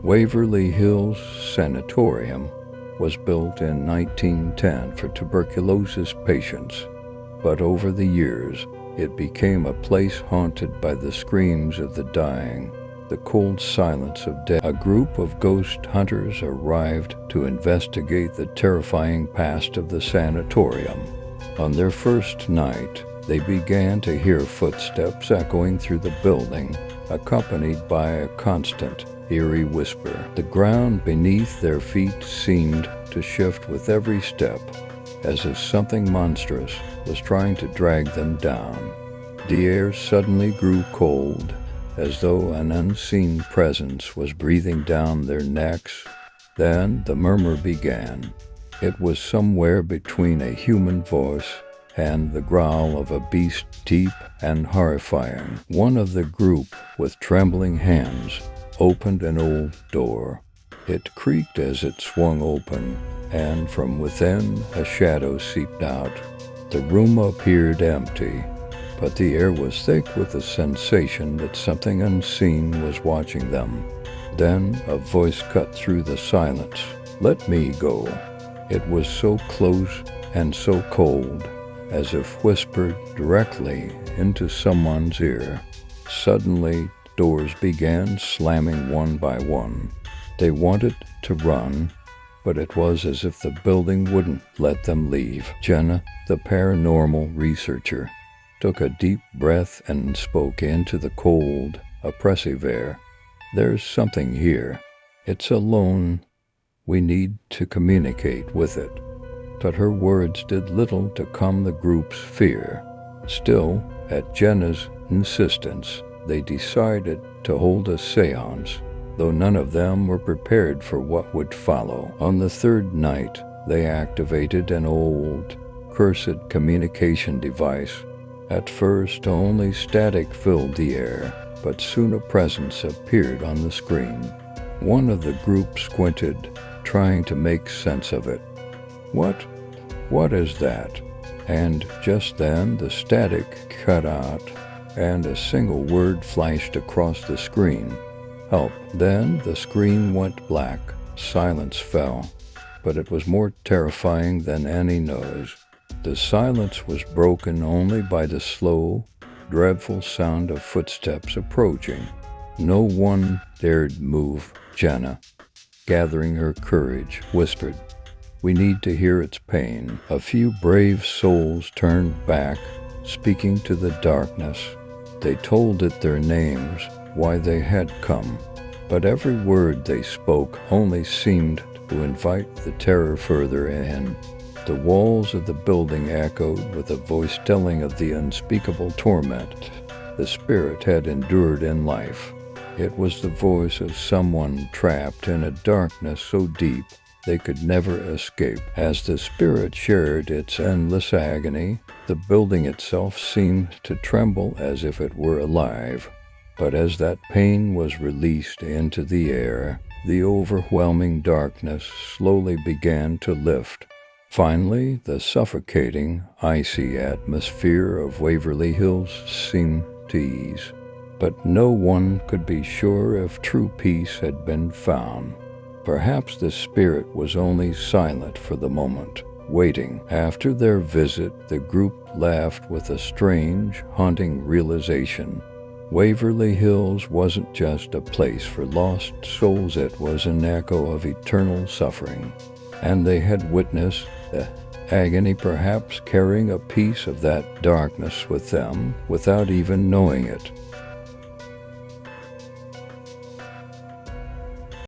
Waverly Hills Sanatorium was built in 1910 for tuberculosis patients, but over the years, it became a place haunted by the screams of the dying, the cold silence of death. A group of ghost hunters arrived to investigate the terrifying past of the sanatorium. On their first night, they began to hear footsteps echoing through the building, accompanied by a constant, eerie whisper. The ground beneath their feet seemed to shift with every step, as if something monstrous was trying to drag them down. The air suddenly grew cold, as though an unseen presence was breathing down their necks. Then the murmur began. It was somewhere between a human voice and the growl of a beast, deep and horrifying. One of the group, with trembling hands, opened an old door. It creaked as it swung open, and from within a shadow seeped out. The room appeared empty, but the air was thick with the sensation that something unseen was watching them. Then a voice cut through the silence. "Let me go." It was so close and so cold, as if whispered directly into someone's ear. Suddenly, doors began slamming one by one. They wanted to run, but it was as if the building wouldn't let them leave. Jenna, the paranormal researcher, took a deep breath and spoke into the cold, oppressive air. "There's something here. It's alone. We need to communicate with it." But her words did little to calm the group's fear. Still, at Jenna's insistence, they decided to hold a seance, though none of them were prepared for what would follow. On the third night, they activated an old, cursed communication device. At first, only static filled the air, but soon a presence appeared on the screen. One of the group squinted, trying to make sense of it. What is that?" And just then the static cut out, and a single word flashed across the screen. "Help." Then the screen went black. Silence fell, but it was more terrifying than any noise. The silence was broken only by the slow, dreadful sound of footsteps approaching. No one dared move. Jenna, gathering her courage, whispered, "We need to hear its pain." A few brave souls turned back, speaking to the darkness. They told it their names, why they had come, but every word they spoke only seemed to invite the terror further in. The walls of the building echoed with a voice telling of the unspeakable torment the spirit had endured in life. It was the voice of someone trapped in a darkness so deep they could never escape. As the spirit shared its endless agony, the building itself seemed to tremble as if it were alive. But as that pain was released into the air, the overwhelming darkness slowly began to lift. Finally, the suffocating, icy atmosphere of Waverly Hills seemed to ease. But no one could be sure if true peace had been found. Perhaps the spirit was only silent for the moment, waiting. After their visit, the group laughed with a strange, haunting realization. Waverly Hills wasn't just a place for lost souls, it was an echo of eternal suffering. And they had witnessed the agony, perhaps carrying a piece of that darkness with them without even knowing it.